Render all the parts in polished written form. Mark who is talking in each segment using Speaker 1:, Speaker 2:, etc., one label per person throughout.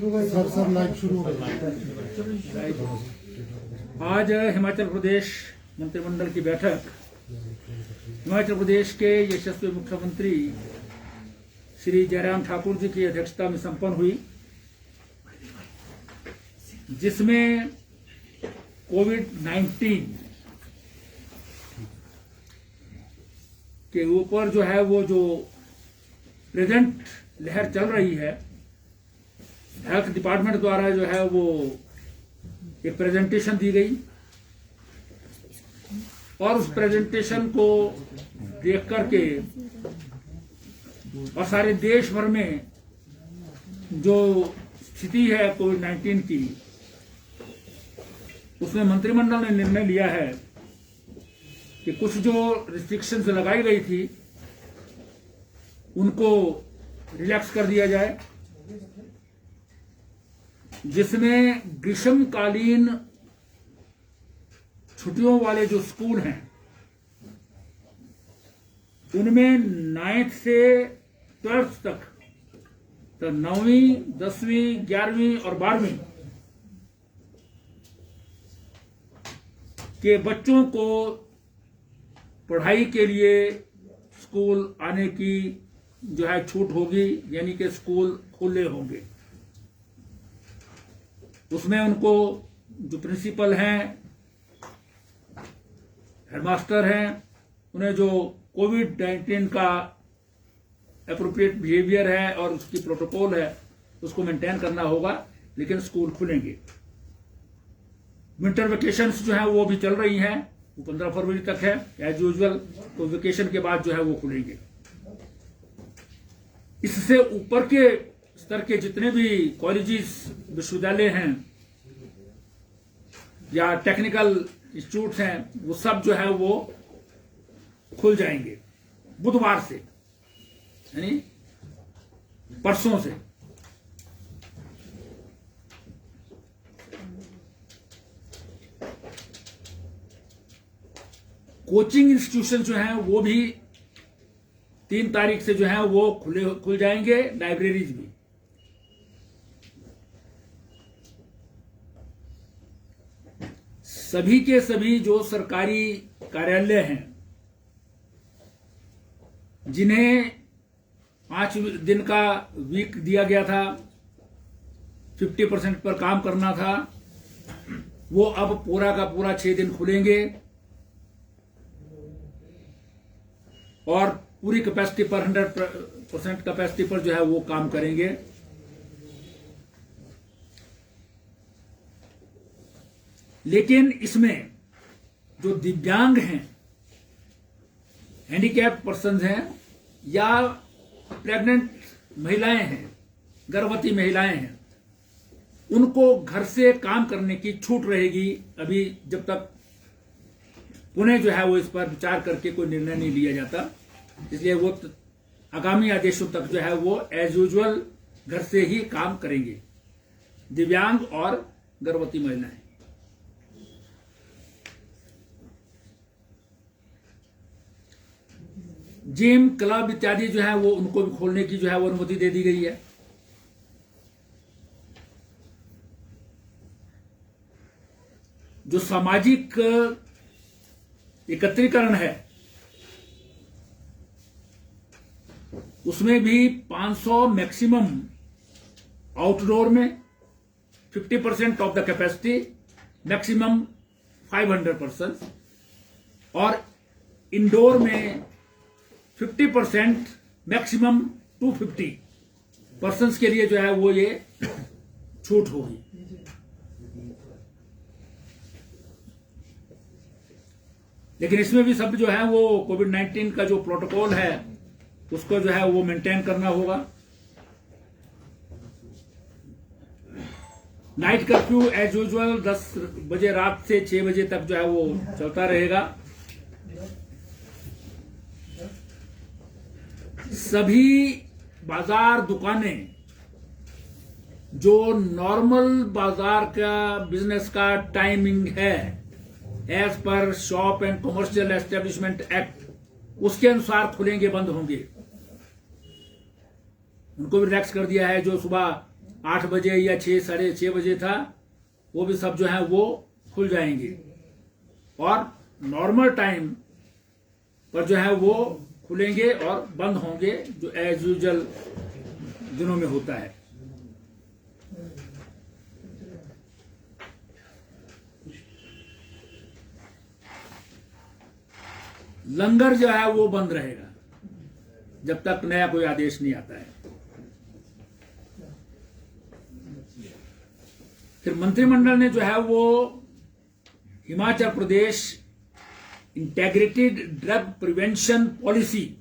Speaker 1: Sir live शुरू हो गया।
Speaker 2: आज हिमाचल प्रदेश मंत्रिमंडल की बैठक हिमाचल प्रदेश के यशस्वी मुख्यमंत्री श्री जयराम ठाकुर जी की अध्यक्षता में संपन्न हुई, जिसमें कोविड-19 के ऊपर जो है वो जो प्रेजेंट लहर चल रही है, हेल्थ डिपार्टमेंट द्वारा जो है वो एक प्रेजेंटेशन दी गई और उस प्रेजेंटेशन को देख करके और सारे देश भर में जो स्थिति है कोविड-19 की, उसमें मंत्रिमंडल ने निर्णय लिया है कि कुछ जो रिस्ट्रिक्शंस लगाई गई थी उनको रिलैक्स कर दिया जाए, जिसमें ग्रीष्मकालीन छुट्टियों वाले जो स्कूल हैं उनमें 9th से 12th तक, तो 9वीं, 10वीं, 11वीं और 12वीं के बच्चों को पढ़ाई के लिए स्कूल आने की जो है छूट होगी, यानी कि स्कूल खुले होंगे। उसमें उनको जो प्रिंसिपल हैं, हेडमास्टर हैं, उन्हें जो कोविड-19 का एप्रोप्रिएट बिहेवियर है और उसकी प्रोटोकॉल है उसको मेंटेन करना होगा, लेकिन स्कूल खुलेंगे। विंटर वेकेशंस जो है वो भी चल रही हैं, वो 15 फरवरी तक है एज यूजुअल, तो वेकेशन के बाद जो है वो खुलेंगे। इससे ऊपर के स्तर के जितने भी कॉलेजेस, विश्वविद्यालय हैं या टेक्निकल इंस्टीट्यूट्स हैं, वो सब जो है वो खुल जाएंगे बुधवार से, यानी परसों से। कोचिंग इंस्टीट्यूशन जो हैं वो भी 3 तारीख से जो है वो खुल जाएंगे, लाइब्रेरीज भी। सभी के सभी जो सरकारी कार्यालय हैं, जिन्हें 5 दिन का वीक दिया गया था, 50% पर काम करना था, वो अब पूरा का पूरा 6 दिन खुलेंगे और पूरी कैपेसिटी पर 100% कैपेसिटी पर जो है वो काम करेंगे। लेकिन इसमें जो दिव्यांग हैं, हैंडीकैप पर्सन्स हैं या प्रेग्नेंट महिलाएं हैं, गर्भवती महिलाएं हैं, उनको घर से काम करने की छूट रहेगी अभी, जब तक पुणे जो है वो इस पर विचार करके कोई निर्णय नहीं लिया जाता। इसलिए वो आगामी आदेशों तक जो है वो एज यूजुअल घर से ही काम करेंगे, दिव्यांग और गर्भवती महिलाएं। जिम, क्लब इत्यादि जो है वो उनको भी खोलने की जो है वो अनुमति दे दी गई है। जो सामाजिक एकत्रीकरण है उसमें भी 500 मैक्सिमम, आउटडोर में 50% of the capacity, maximum 500 person, और इंडोर में 50%, मैक्सिमम 250 पर्सन्स के लिए जो है वो ये छूट होगी। लेकिन इसमें भी सब जो है वो कोविड-19 का जो प्रोटोकॉल है उसको जो है वो मेंटेन करना होगा। नाइट कर्फ्यू एज यूजुअल 10 बजे रात से 6 बजे तक जो है वो चलता रहेगा। सभी बाजार, दुकानें जो नॉर्मल बाजार का बिजनेस का टाइमिंग है as per shop and commercial establishment act, उसके अनुसार खुलेंगे, बंद होंगे। उनको भी रिलैक्स कर दिया है। जो सुबह 8 बजे या 6 साढ़े 6 बजे था, वो भी सब जो है वो खुल जाएंगे और नॉर्मल टाइम पर जो है वो खुलेंगे और बंद होंगे, जो एज यूजुअल दिनों में होता है। लंगर जो है वो बंद रहेगा जब तक नया कोई आदेश नहीं आता है। फिर मंत्रिमंडल ने जो है वो Himachal Pradesh integrated drug prevention policy,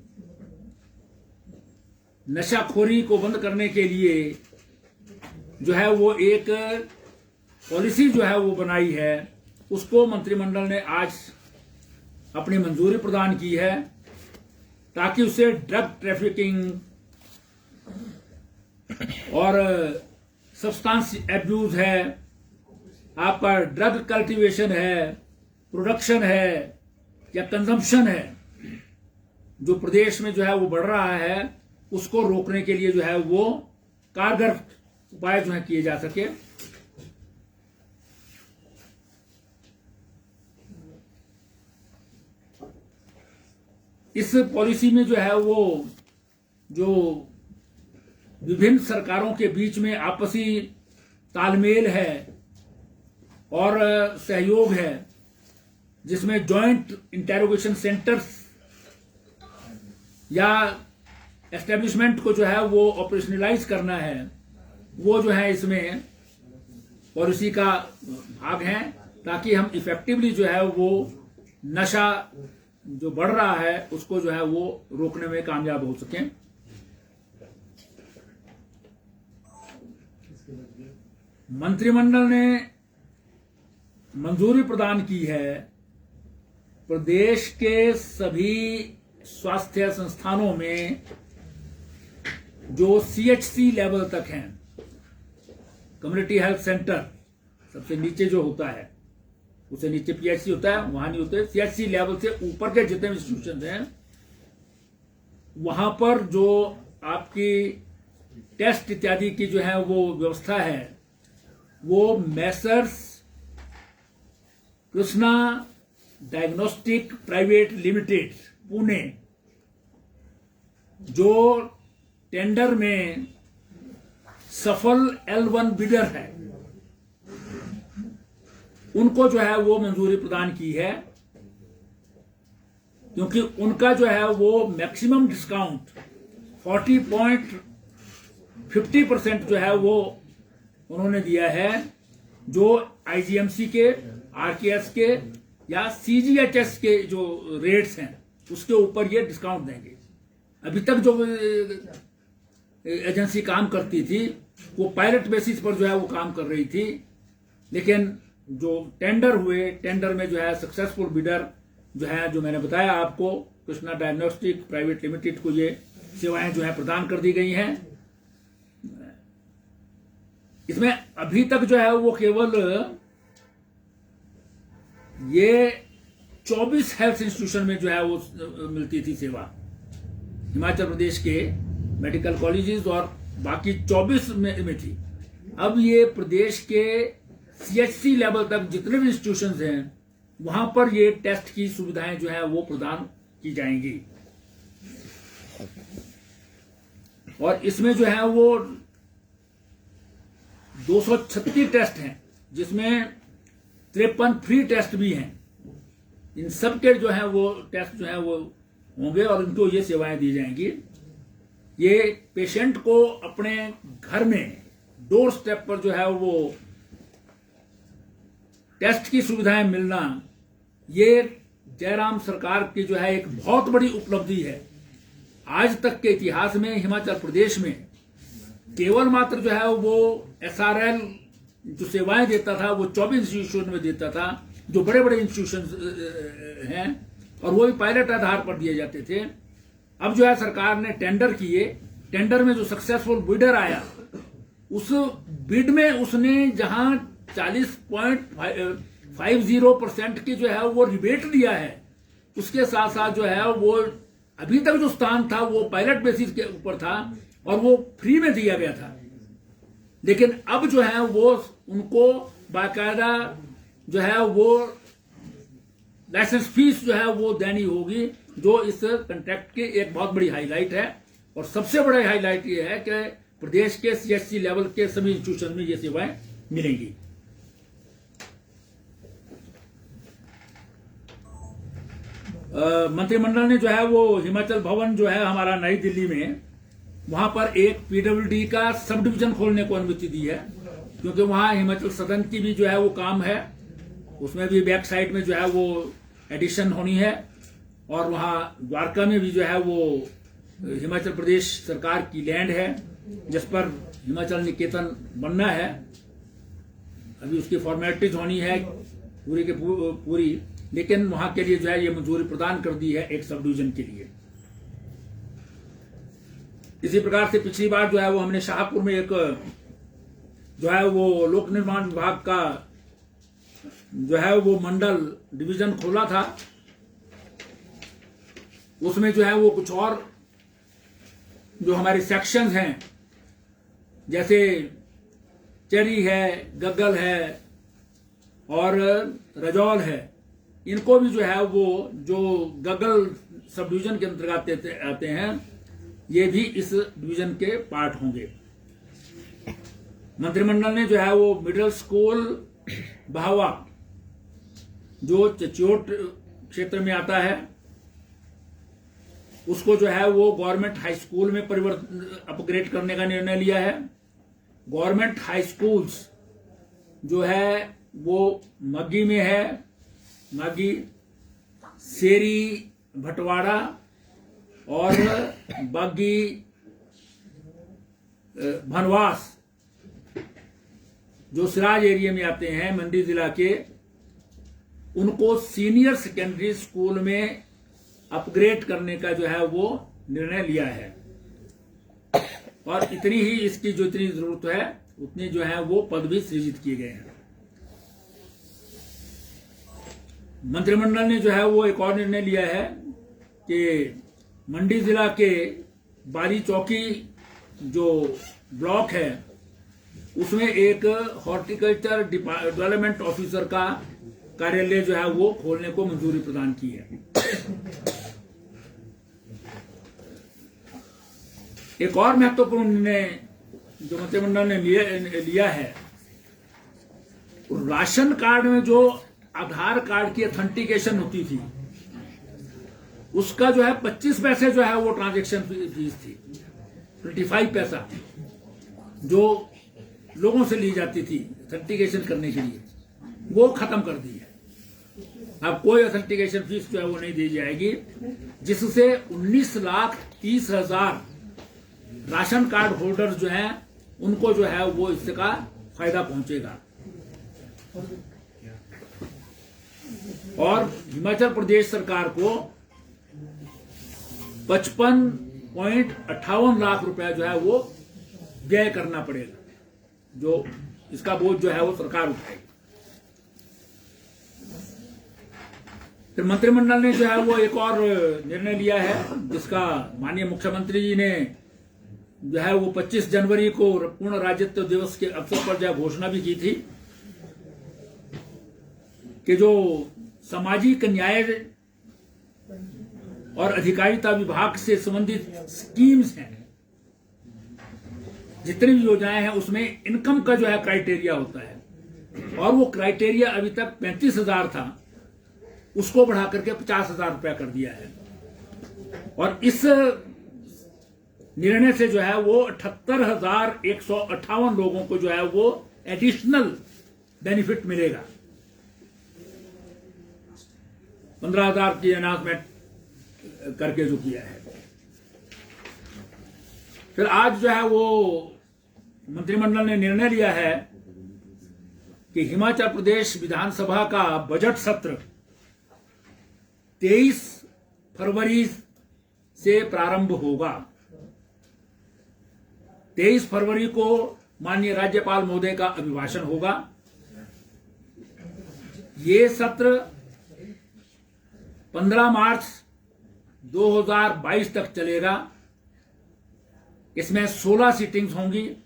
Speaker 2: नशाखोरी को बंद करने के लिए जो है वो एक पॉलिसी जो है वो बनाई है, उसको मंत्रिमंडल ने आज अपनी मंजूरी प्रदान की है, ताकि उसे ड्रग ट्रैफिकिंग और सब्सटेंस एब्यूज है, आपका ड्रग कल्टीवेशन है, प्रोडक्शन है या कंजम्पशन है, जो प्रदेश में जो है वो बढ़ रहा है, उसको रोकने के लिए जो है वो कारगर उपाय जो है किए जा सके। इस पॉलिसी में जो है वो जो विभिन्न सरकारों के बीच में आपसी तालमेल है और सहयोग है, जिसमें जॉइंट इंटेरोगेशन सेंटर्स या एस्टेब्लिशमेंट को जो है वो ऑपरेशनलाइज करना है, वो जो है इसमें पॉलिसी का भाग है, ताकि हम इफेक्टिवली जो है वो नशा जो बढ़ रहा है उसको जो है वो रोकने में कामयाब हो सकें। मंत्रिमंडल ने मंजूरी प्रदान की है प्रदेश के सभी स्वास्थ्य संस्थानों में जो CHC लेवल तक हैं, कम्युनिटी हेल्थ सेंटर सबसे नीचे जो होता है, उससे नीचे PHC होता है, वहां नहीं होते, CHC लेवल से ऊपर के जितने इंस्टीट्यूशन हैं, वहां पर जो आपकी टेस्ट इत्यादि की जो है वो व्यवस्था है, वो Messrs Krishna diagnostic private limited Pune, जो टेंडर में सफल L1 बिडर है, उनको जो है वो मंजूरी प्रदान की है, क्योंकि उनका जो है वो मैक्सिमम डिस्काउंट 40.50% जो है वो उन्होंने दिया है, जो IGMC के, RKS के या CGHS के जो रेट्स हैं उसके ऊपर ये डिस्काउंट देंगे। अभी तक जो एजेंसी काम करती थी वो पायलट बेसिस पर जो है वो काम कर रही थी, लेकिन जो टेंडर हुए, टेंडर में जो है सक्सेसफुल बिडर जो है, जो मैंने बताया आपको, कृष्णा डायग्नोस्टिक प्राइवेट लिमिटेड को ये सेवाएं जो है प्रदान कर दी गई हैं। इसमें अभी तक जो है वो केवल ये 24 हेल्थ इंस्टीट्यूशन में जो है वो मिलती थी सेवा, हिमाचल प्रदेश के मेडिकल कॉलेजेस और बाकी 24 में थी। अब ये प्रदेश के CHC लेवल तक जितने भी इंस्टीट्यूशंस हैं, वहां पर ये टेस्ट की सुविधाएं जो है वो प्रदान की जाएंगी। और इसमें जो है वो 236 टेस्ट हैं, जिसमें 53 फ्री टेस्ट भी हैं। इन सब के जो है वो टेस्ट जो है वो होंगे और इनको ये सेवाएं दी जाएंगी। ये पेशेंट को अपने घर में डोर स्टेप पर जो है वो टेस्ट की सुविधाएं मिलना, ये जयराम सरकार की जो है एक बहुत बड़ी उपलब्धि है। आज तक के इतिहास में हिमाचल प्रदेश में केवल मात्र जो है वो SRL जो सेवाएं देता था वो 24 इंस्टीट्यूशन में देता था, जो बड़े बड़े इंस्टीट्यूशन हैं, और वो भी पायलट आधार पर दिए जाते थे। अब जो है सरकार ने टेंडर किए, टेंडर में जो सक्सेसफुल बिडर आया, उस बिड में उसने जहां 40.50% की जो है वो रिबेट दिया है, उसके साथ साथ जो है वो अभी तक जो स्थान था वो पायलट बेसिस के ऊपर था और वो फ्री में दिया गया था। लेकिन अब जो है वो उनको बाकायदा जो है वो लाइसेंस फीस जो है वो देनी होगी, जो इस कंट्रैक्ट की एक बहुत बड़ी हाईलाइट है। और सबसे बड़ा हाईलाइट ये है कि प्रदेश के सीएससी लेवल के सभी इंस्टीट्यूशन में ये सेवाएं मिलेंगी। मंत्रिमंडल ने जो है वो हिमाचल भवन जो है हमारा नई दिल्ली में, वहां पर एक पीडब्ल्यूडी का सब डिवीजन खोलने को अनुमति दी है, क्योंकि वहां हिमाचल सदन की भी जो है वो काम है, उसमें भी बैक साइड में जो है वो एडिशन होनी है। और वहां द्वारका में भी जो है वो हिमाचल प्रदेश सरकार की लैंड है जिस पर हिमाचल निकेतन बनना है। अभी उसकी फॉर्मेलिटीज होनी है पूरी के पूरी, लेकिन वहां के लिए जो है ये मंजूरी प्रदान कर दी है एक सब डिवीजन के लिए। इसी प्रकार से पिछली बार जो है वो हमने शाहपुर में एक जो है वो लोक निर्माण विभाग का जो है वो मंडल डिवीजन खोला था। उसमें जो है वो कुछ और जो हमारे सेक्शंस हैं, जैसे चरी है, गग्गल है और रजौल है, इनको भी जो है वो जो गग्गल सब डिवीजन के अंतर्गत आते हैं, ये भी इस डिवीजन के पार्ट होंगे। मंत्रिमंडल ने जो है वो मिडिल स्कूल बहावा जो चचोट क्षेत्र में आता है, उसको जो है वो गवर्नमेंट हाई स्कूल में अपग्रेड करने का निर्णय लिया है। गवर्नमेंट हाई स्कूल्स जो है वो मग्गी में है, मग्गी, सेरी, भटवाड़ा और बागी भनवास जो सिराज एरिया में आते हैं मंडी जिला के, उनको सीनियर सेकेंडरी स्कूल में अपग्रेड करने का जो है वो निर्णय लिया है। और इतनी ही इसकी जो इतनी जरूरत है उतनी जो है वो पद भी सृजित किए गए हैं। मंत्रिमंडल ने जो है वो एक और निर्णय लिया है कि मंडी जिला के बारी चौकी जो ब्लॉक है उसमें एक हॉर्टिकल्चर डेवलपमेंट ऑफिसर का कार्यालय जो है वो खोलने को मंजूरी प्रदान की है। एक और महत्वपूर्ण निर्णय जो मंत्रिमंडल ने लिया है, राशन कार्ड में जो आधार कार्ड की ऑथेंटिकेशन होती थी उसका जो है 25 पैसे जो है वो ट्रांजैक्शन फीस थी, 25 पैसा जो लोगों से ली जाती थी ऑथेंटिकेशन करने के लिए, वो खत्म कर दी है। अब कोई ऑथेंटिकेशन फीस जो है वो नहीं दी जाएगी, जिससे 19,30,000 राशन कार्ड होल्डर्स जो हैं उनको जो है वो इसका फायदा पहुंचेगा। और हिमाचल प्रदेश सरकार को 55.58 लाख रुपया जो है वो व्यय करना पड़ेगा, जो इसका बोझ जो है वो सरकार उठाएगी। फिर मंत्रिमंडल ने जो है वो एक और निर्णय लिया है, जिसका माननीय मुख्यमंत्री जी ने जो है वो 25 जनवरी को पूर्ण राज्यत्व दिवस के अवसर पर जो घोषणा भी की थी कि जो सामाजिक न्याय और अधिकारिता विभाग से संबंधित स्कीम्स हैं, जितनी भी योजनाएं हैं, उसमें इनकम का जो है क्राइटेरिया होता है, और वो क्राइटेरिया अभी तक 35,000 था, उसको बढ़ा करके 50,000 रुपया कर दिया है। और इस निर्णय से जो है वो 78,158 लोगों को जो है वो एडिशनल बेनिफिट मिलेगा। 15,000 की अनाउंसमेंट करके जो किया है। फिर आज जो है वो मंत्रिमंडल ने निर्णय लिया है कि हिमाचल प्रदेश विधानसभा का बजट सत्र 23 फरवरी से प्रारंभ होगा। 23 फरवरी को माननीय राज्यपाल महोदय का अभिभाषण होगा। ये सत्र 15 मार्च 2022 तक चलेगा। इसमें 16 सीटिंग्स होंगी।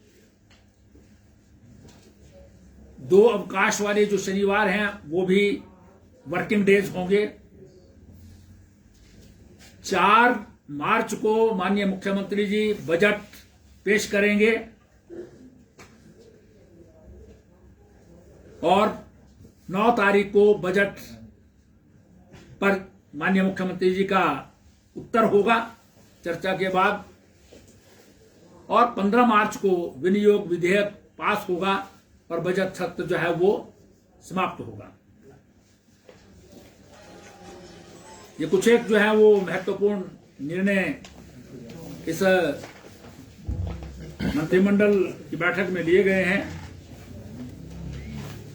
Speaker 2: 2 अवकाश वाले जो शनिवार हैं वो भी वर्किंग डेज होंगे। 4 मार्च को माननीय मुख्यमंत्री जी बजट पेश करेंगे और 9 तारीख को बजट पर माननीय मुख्यमंत्री जी का उत्तर होगा चर्चा के बाद, और 15 मार्च को विनियोग विधेयक पास होगा और बजट सत्र जो है वो समाप्त होगा। ये कुछ एक जो है वो महत्वपूर्ण निर्णय इस मंत्रिमंडल की बैठक में लिए गए हैं।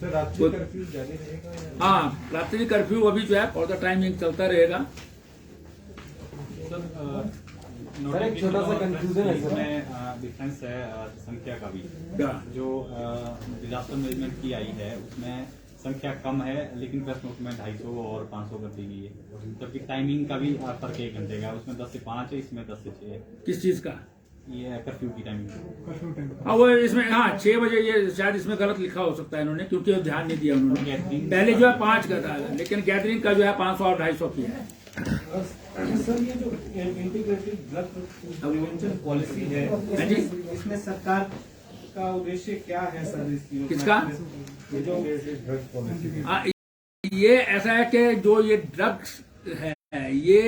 Speaker 3: रात्रि कर्फ्यू जारी रहेगा?
Speaker 2: हाँ, रात्रि कर्फ्यू अभी जो है फॉर द टाइमिंग चलता रहेगा।
Speaker 3: सर एक छोटा सा कंफ्यूजन है सर,
Speaker 4: इसमें डिफरेंस है संख्या का भी।
Speaker 2: क्या?
Speaker 4: जो डिजास्टर मैनेजमेंट की आई है उसमें संख्या कम है, लेकिन प्रेस नोट में 250 और 500 कर दी गई है, जबकि टाइमिंग का भी फर्क 1 घंटे का है। उसमें 10 से 5 है, इसमें 10 से 6 है।
Speaker 2: किस चीज का?
Speaker 4: ये कर्फ्यू की टाइमिंग।
Speaker 2: हाँ, वो इसमें 6 बजे, ये शायद इसमें गलत लिखा हो सकता है इन्होंने, क्योंकि ध्यान नहीं दिया उन्होंने। पहले जो है 5 का था, लेकिन गैदरिंग का जो है 500 और 250 की है।
Speaker 3: सर ये जो इंटीग्रेटेड ड्रग प्रिवेंशन पॉलिसी है,
Speaker 2: हाँ जी।
Speaker 3: इसमें सरकार का उद्देश्य क्या है सर? इसकी
Speaker 2: किसका?
Speaker 3: ये जो ड्रग पॉलिसी
Speaker 2: हाँ, ये ऐसा है कि जो ये ड्रग्स है ये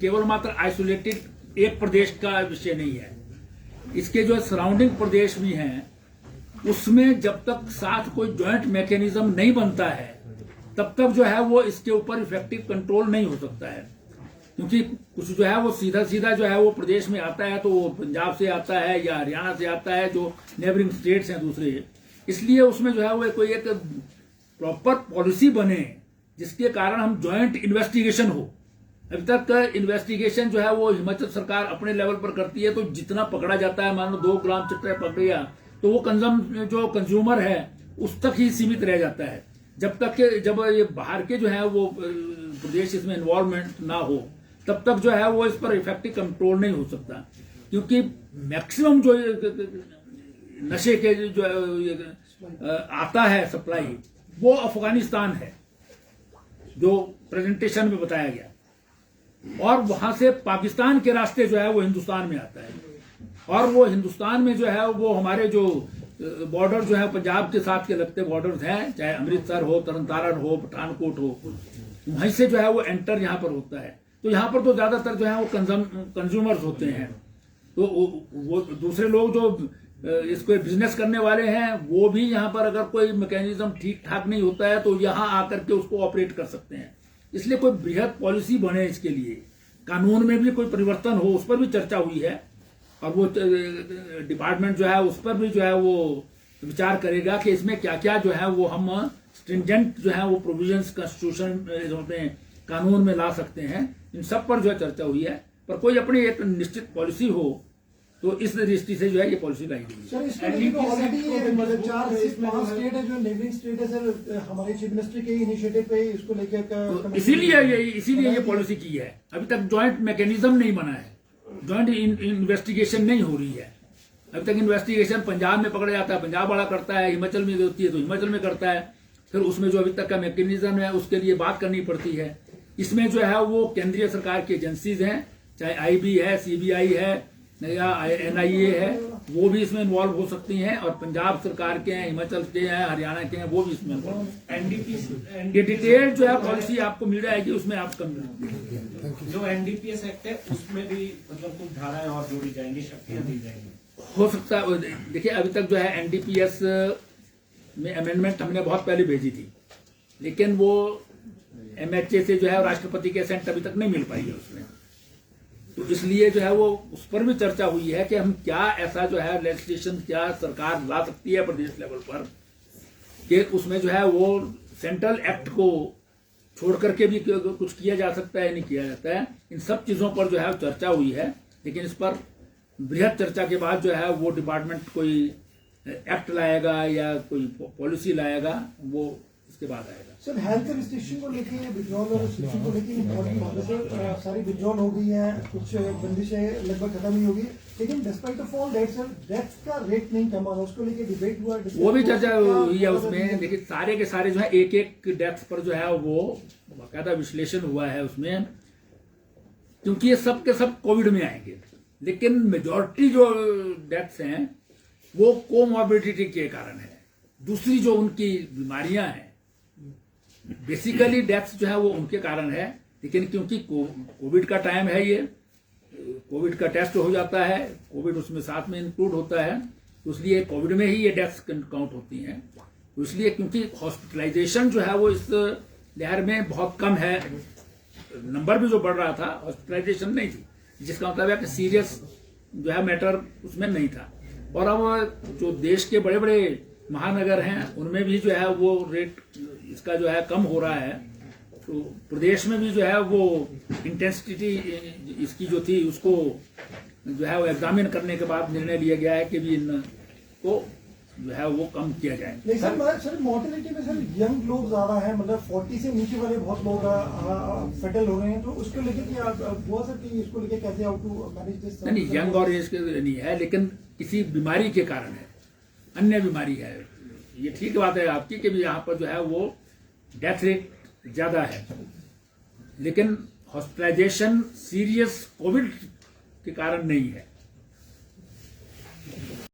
Speaker 2: केवल मात्र आइसोलेटेड एक प्रदेश का विषय नहीं है। इसके जो सराउंडिंग प्रदेश भी हैं उसमें जब तक साथ कोई जॉइंट मैकेनिज्म नहीं बनता है तब तक जो है वो इसके ऊपर इफेक्टिव कंट्रोल नहीं हो सकता है, क्योंकि कुछ जो है वो सीधा सीधा जो है वो प्रदेश में आता है, तो वो पंजाब से आता है या हरियाणा से आता है, जो नेबरिंग स्टेट्स हैं दूसरे। इसलिए उसमें जो है वो कोई एक प्रॉपर पॉलिसी बने जिसके कारण हम जॉइंट इन्वेस्टिगेशन हो। अभी तक इन्वेस्टिगेशन जो है वो हिमाचल सरकार अपने लेवल पर करती है, तो जितना पकड़ा जाता है, मान लो 2 ग्राम चट्टा पकड़ गया तो वो जो कंज्यूमर है उस तक ही सीमित रह जाता है, जब तक कि जब ये बाहर के जो है वो प्रदेश इसमें इन्वॉल्वमेंट ना हो तब तक जो है वो इस पर इफेक्टिव कंट्रोल नहीं हो सकता, क्योंकि मैक्सिमम जो नशे के जो आता है सप्लाई वो अफगानिस्तान है, जो प्रेजेंटेशन में बताया गया, और वहां से पाकिस्तान के रास्ते जो है वो हिंदुस्तान में आता है, और वो हिंदुस्तान में जो है वो हमारे जो बॉर्डर जो है पंजाब के साथ के लगते बॉर्डर्स हैं, चाहे अमृतसर हो, तरनतारन हो, पठानकोट हो, वहीं से जो है वो एंटर यहाँ पर होता है। तो यहाँ पर तो ज्यादातर जो है वो कंज्यूमर्स होते हैं, तो वो दूसरे लोग जो इसको बिजनेस करने वाले हैं वो भी यहाँ पर अगर कोई मैकेनिज्म ठीक ठाक नहीं होता है तो यहाँ आकर के उसको ऑपरेट कर सकते हैं। इसलिए कोई बृहद पॉलिसी बने, इसके लिए कानून में भी कोई परिवर्तन हो, उस पर भी चर्चा हुई है, और वो डिपार्टमेंट जो है उस पर भी जो है वो विचार करेगा कि इसमें क्या क्या जो है वो हम स्ट्रिंजेंट जो है वो प्रोविजंस कॉन्स्टिट्यूशन कानून में ला सकते हैं। इन सब पर जो है चर्चा हुई है, पर कोई अपनी एक निश्चित पॉलिसी हो तो इस दृष्टि से जो है ये पॉलिसी लाई गई है।
Speaker 1: सर इसमें ऑलरेडी 4 से 5 स्टेट है जो नेबरिंग स्टेट है सर, हमारे चीफ मिनिस्टर के इनिशिएटिव पे इसको लेकर
Speaker 2: तो इसीलिए ये पॉलिसी की है। अभी तक जॉइंट मैकेनिज्म नहीं बना है, जॉइंट इन्वेस्टिगेशन नहीं हो रही है। अभी तक इन्वेस्टिगेशन पंजाब में पकड़ा जाता है, पंजाब वाला करता है, हिमाचल में होती है तो हिमाचल में करता है, फिर उसमें जो अभी तक का मैकेनिज्म है उसके लिए बात करनी पड़ती है। इसमें जो है वो केंद्रीय सरकार की एजेंसीज हैं, चाहे आईबी है, सीबीआई है या एनआईए है, वो भी इसमें इन्वॉल्व हो सकती हैं, और पंजाब सरकार के हैं, हिमाचल के हैं, हरियाणा के हैं, वो भी इसमें ये डिटेल जो है पॉलिसी आपको मिल जाएगी, उसमें आप कम
Speaker 3: जो एनडीपीएस एक्ट है उसमें भी मतलब कुछ धाराएं और जोड़ी जाएंगी, शक्तियां दी जाएंगी
Speaker 2: हो सकता है। देखिए अभी तक जो है एनडीपीएस में अमेंडमेंट हमने बहुत पहले भेजी थी, लेकिन वो एमएचए से जो है राष्ट्रपति के असेंट अभी तक नहीं मिल पाई है उसमें, तो इसलिए जो है वो उस पर भी चर्चा हुई है कि हम क्या ऐसा जो है लेजिस्लेशन क्या सरकार ला सकती है प्रदेश लेवल पर कि उसमें जो है वो सेंट्रल एक्ट को छोड़ करके भी कुछ किया जा सकता है, नहीं किया जाता है। इन सब चीजों पर जो है चर्चा हुई है, लेकिन इस पर बृहद चर्चा के बाद जो है वो डिपार्टमेंट कोई एक्ट लाएगा या कोई पॉलिसी लाएगा, वो उसके बाद आएगा।
Speaker 1: सर हेल्थ रिस्ट्रिक्शन को लेके विड्रॉल और रिस्ट्रिक्शन को लेके इम्पोर्टेंट बात है सर, सारी विड्रॉल हो गई है, कुछ बंदिशें लगभग खत्म ही होगी, लेकिन despite of all death sir death का रेट नहीं कम आ रहा, उसको लेके डिबेट हुआ,
Speaker 2: वो भी चर्चा हुई है उसमें। देखिए सारे के सारे जो है एक एक डेथ पर जो है वो बाकायदा विश्लेषण हुआ है उसमें, क्योंकि ये सब के सब कोविड में आएंगे, लेकिन मेजॉरिटी जो डेथ्स हैं वो कोमॉर्बिडिटी के कारण है। दूसरी जो उनकी बीमारियां हैं, बेसिकली डेथ्स जो है वो उनके कारण है, लेकिन क्योंकि कोविड का टाइम है, ये कोविड का टेस्ट हो जाता है, कोविड उसमें साथ में इंक्लूड होता है, तो इसलिए कोविड में ही ये डेथ्स काउंट होती हैं। तो इसलिए क्योंकि हॉस्पिटलाइजेशन जो है वो इस लहर में बहुत कम है, नंबर भी जो बढ़ रहा था हॉस्पिटलाइजेशन नहीं थी, जिसका मतलब है कि सीरियस जो है मैटर उसमें नहीं था। और अब जो देश के बड़े बड़े महानगर हैं उनमें भी जो है वो रेट इसका जो है कम हो रहा है, तो प्रदेश में भी जो है वो इंटेंसिटी इसकी जो थी उसको जो है वो एग्जामिन करने के बाद निर्णय लिया गया है कि भी इनको जो है वो कम किया जाए।
Speaker 1: लेकिन सर मोर्टेलिटी में सर यंग लोग ज्यादा है, मतलब 40 से नीचे वाले बहुत लोग फेटल हो रहे हैं, तो उसको लेके हुआ सर कि इसको लेके कैसे हाउ टू मैनेज दिस?
Speaker 2: नहीं, यंग और एज के नहीं है, लेकिन किसी बीमारी के कारण है, अन्य बीमारी है। ये ठीक बात है आपकी कि भी यहाँ पर जो है वो डेथ रेट ज्यादा है, लेकिन हॉस्पिटलाइजेशन सीरियस कोविड के कारण नहीं है।